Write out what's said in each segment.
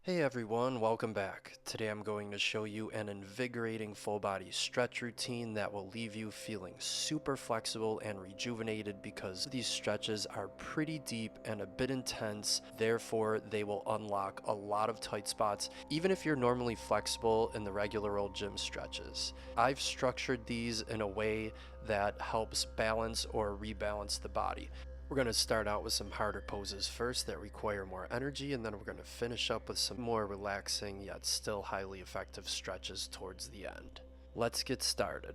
Hey everyone, welcome back. Today I'm going to show you an invigorating full body stretch routine that will leave you feeling super flexible and rejuvenated because these stretches are pretty deep and a bit intense, therefore they will unlock a lot of tight spots even if you're normally flexible in the regular old gym stretches. I've structured these in a way that helps balance or rebalance the body. We're going to start out with some harder poses first that require more energy, and then we're going to finish up with some more relaxing yet still highly effective stretches towards the end. Let's get started.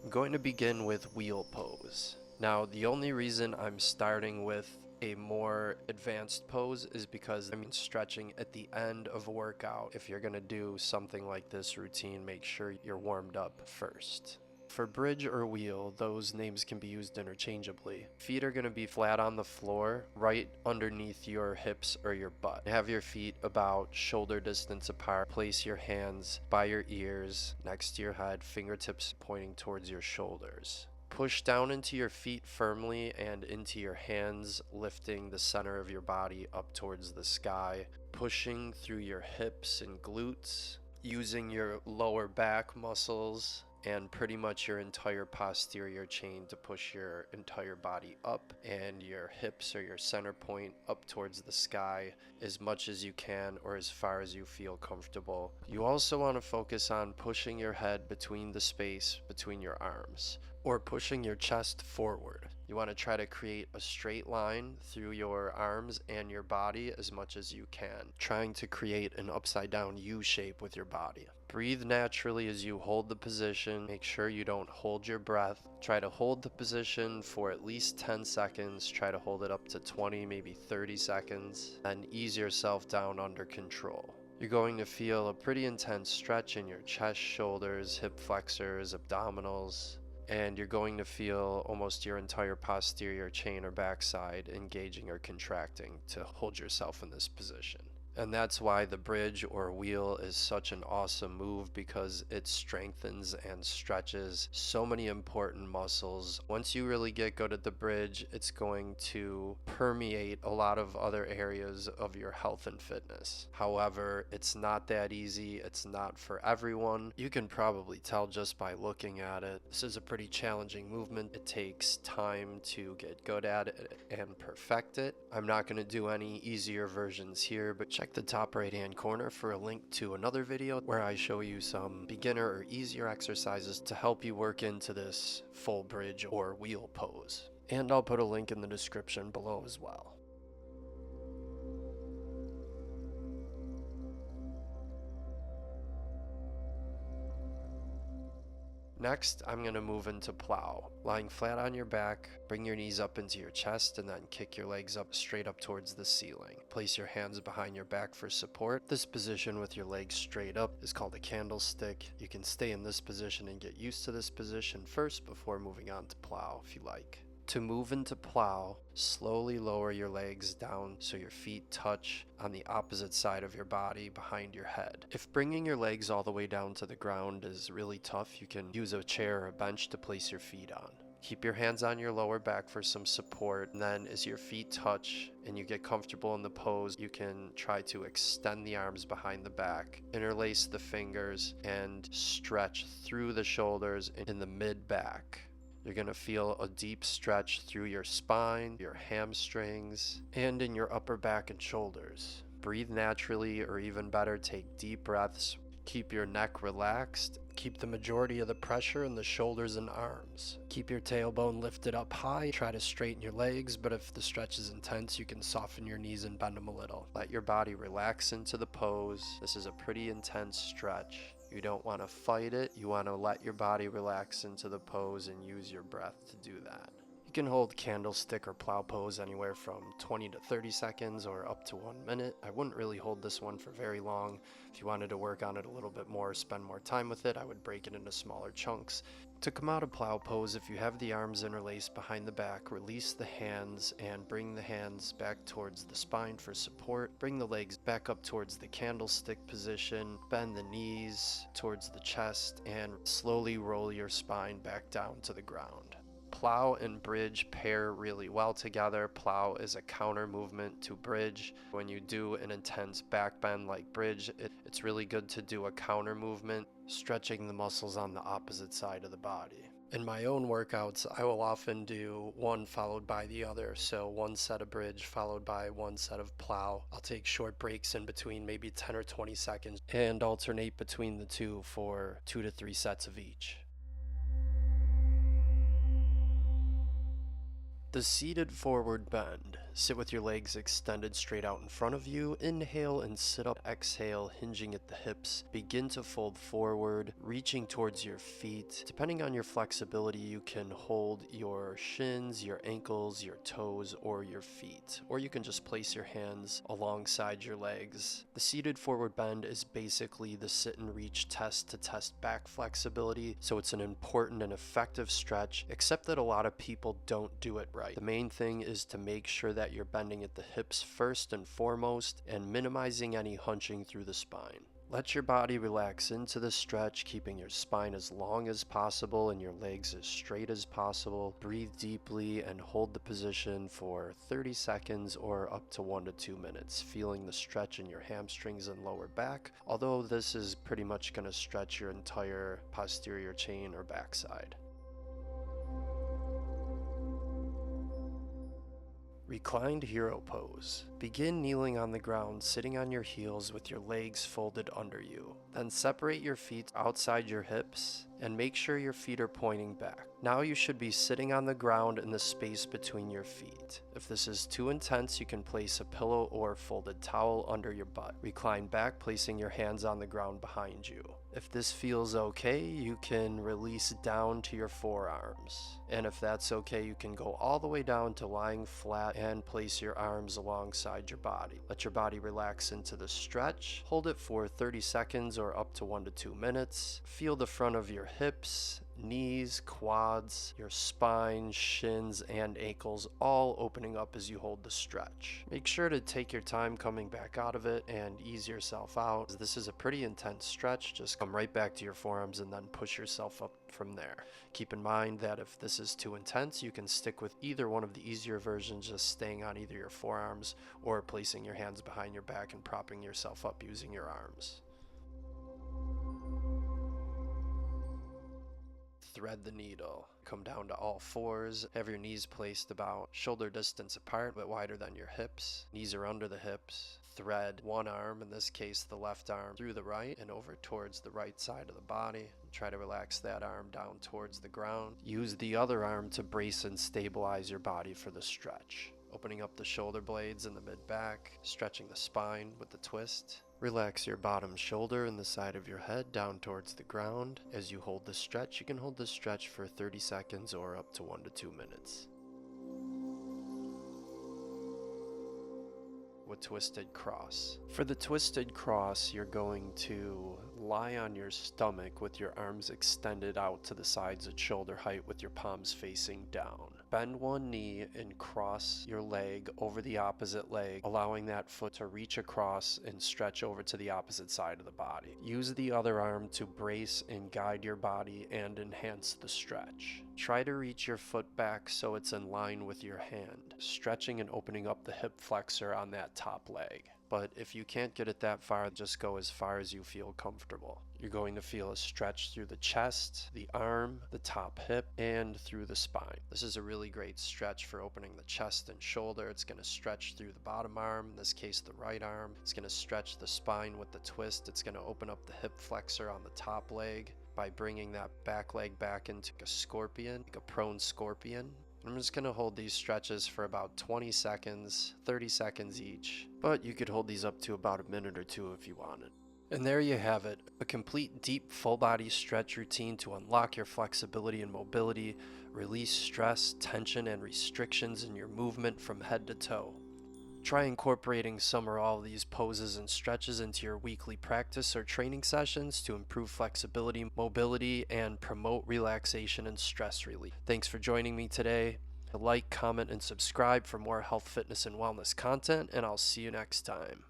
I'm going to begin with wheel pose. Now, the only reason I'm starting with a more advanced pose is because stretching at the end of a workout. If you're going to do something like this routine, make sure you're warmed up first. For bridge or wheel, those names can be used interchangeably. Feet are going to be flat on the floor, right underneath your hips or your butt. Have your feet about shoulder distance apart. Place your hands by your ears, next to your head, fingertips pointing towards your shoulders. Push down into your feet firmly and into your hands, lifting the center of your body up towards the sky, pushing through your hips and glutes, using your lower back muscles and pretty much your entire posterior chain to push your entire body up and your hips or your center point up towards the sky as much as you can or as far as you feel comfortable. You also want to focus on pushing your head between the space between your arms or pushing your chest forward. You want to try to create a straight line through your arms and your body as much as you can, trying to create an upside down U shape with your body. Breathe naturally as you hold the position. Make sure you don't hold your breath. Try to hold the position for at least 10 seconds. Try to hold it up to 20, maybe 30 seconds, and ease yourself down under control. You're going to feel a pretty intense stretch in your chest, shoulders, hip flexors, abdominals, and you're going to feel almost your entire posterior chain or backside engaging or contracting to hold yourself in this position. And that's why the bridge or wheel is such an awesome move, because it strengthens and stretches so many important muscles. Once you really get good at the bridge, it's going to permeate a lot of other areas of your health and fitness. However, it's not that easy. It's not for everyone. You can probably tell just by looking at it. This is a pretty challenging movement. It takes time to get good at it and perfect it. I'm not going to do any easier versions here, but check the top right hand corner for a link to another video where I show you some beginner or easier exercises to help you work into this full bridge or wheel pose. And I'll put a link in the description below as well. Next, I'm going to move into plow. Lying flat on your back, bring your knees up into your chest and then kick your legs up straight up towards the ceiling. Place your hands behind your back for support. This position with your legs straight up is called a candlestick. You can stay in this position and get used to this position first before moving on to plow if you like. To move into plow, slowly lower your legs down so your feet touch on the opposite side of your body behind your head. If bringing your legs all the way down to the ground is really tough, you can use a chair or a bench to place your feet on. Keep your hands on your lower back for some support, and then as your feet touch and you get comfortable in the pose, you can try to extend the arms behind the back, interlace the fingers, and stretch through the shoulders in the mid-back. You're going to feel a deep stretch through your spine, your hamstrings, and in your upper back and shoulders. Breathe naturally, or even better, take deep breaths. Keep your neck relaxed. Keep the majority of the pressure in the shoulders and arms. Keep your tailbone lifted up high. Try to straighten your legs, but if the stretch is intense, you can soften your knees and bend them a little. Let your body relax into the pose. This is a pretty intense stretch. You don't want to fight it. You want to let your body relax into the pose and use your breath to do that. You can hold candlestick or plow pose anywhere from 20 to 30 seconds or up to 1 minute. I wouldn't really hold this one for very long. If you wanted to work on it a little bit more, spend more time with it, I would break it into smaller chunks. To come out of plow pose, if you have the arms interlaced behind the back, release the hands and bring the hands back towards the spine for support. Bring the legs back up towards the candlestick position. Bend the knees towards the chest and slowly roll your spine back down to the ground. Plow and bridge pair really well together. Plow is a counter movement to bridge. When you do an intense back bend like bridge, it's really good to do a counter movement, stretching the muscles on the opposite side of the body. In my own workouts, I will often do one followed by the other. So one set of bridge followed by one set of plow. I'll take short breaks in between, maybe 10 or 20 seconds, and alternate between the two for 2 to 3 sets of each. The seated forward bend. Sit with your legs extended straight out in front of you. Inhale and sit up. Exhale, hinging at the hips. Begin to fold forward, reaching towards your feet. Depending on your flexibility, you can hold your shins, your ankles, your toes, or your feet. Or you can just place your hands alongside your legs. The seated forward bend is basically the sit and reach test to test back flexibility. So it's an important and effective stretch, except that a lot of people don't do it right. The main thing is to make sure that you're bending at the hips first and foremost and minimizing any hunching through the spine. Let your body relax into the stretch, keeping your spine as long as possible and your legs as straight as possible. Breathe deeply and hold the position for 30 seconds or up to 1 to 2 minutes, feeling the stretch in your hamstrings and lower back, although this is pretty much going to stretch your entire posterior chain or backside. Reclined hero pose. Begin kneeling on the ground, sitting on your heels with your legs folded under you. Then separate your feet outside your hips and make sure your feet are pointing back. Now you should be sitting on the ground in the space between your feet. If this is too intense, you can place a pillow or folded towel under your butt. Recline back, placing your hands on the ground behind you. If this feels okay, you can release down to your forearms. And if that's okay, you can go all the way down to lying flat and place your arms alongside your body. Let your body relax into the stretch. Hold it for 30 seconds or up to 1 to 2 minutes. Feel the front of your hips, knees, quads, your spine, shins, and ankles all opening up as you hold the stretch. Make sure to take your time coming back out of it and ease yourself out. This is a pretty intense stretch. Just come right back to your forearms and then push yourself up from there. Keep in mind that if this is too intense, you can stick with either one of the easier versions, just staying on either your forearms or placing your hands behind your back and propping yourself up using your arms. Thread the needle. Come down to all fours. Have your knees placed about shoulder distance apart, but wider than your hips. Knees are under the hips. Thread one arm, in this case the left arm, through the right and over towards the right side of the body. Try to relax that arm down towards the ground. Use the other arm to brace and stabilize your body for the stretch. Opening up the shoulder blades in the mid-back, stretching the spine with the twist. Relax your bottom shoulder and the side of your head down towards the ground. As you hold the stretch, you can hold the stretch for 30 seconds or up to 1 to 2 minutes. With twisted cross. For the twisted cross, you're going to lie on your stomach with your arms extended out to the sides at shoulder height with your palms facing down. Bend one knee and cross your leg over the opposite leg, allowing that foot to reach across and stretch over to the opposite side of the body. Use the other arm to brace and guide your body and enhance the stretch. Try to reach your foot back so it's in line with your hand, stretching and opening up the hip flexor on that top leg. But if you can't get it that far, just go as far as you feel comfortable. You're going to feel a stretch through the chest, the arm, the top hip, and through the spine. This is a really great stretch for opening the chest and shoulder. It's going to stretch through the bottom arm, in this case the right arm. It's going to stretch the spine with the twist. It's going to open up the hip flexor on the top leg by bringing that back leg back into a scorpion, like a prone scorpion. I'm just going to hold these stretches for about 20 seconds, 30 seconds each, but you could hold these up to about a minute or two if you wanted. And there you have it, a complete deep full body stretch routine to unlock your flexibility and mobility, release stress, tension, and restrictions in your movement from head to toe. Try incorporating some or all of these poses and stretches into your weekly practice or training sessions to improve flexibility, mobility, and promote relaxation and stress relief. Thanks for joining me today. Like, comment, and subscribe for more health, fitness, and wellness content, and I'll see you next time.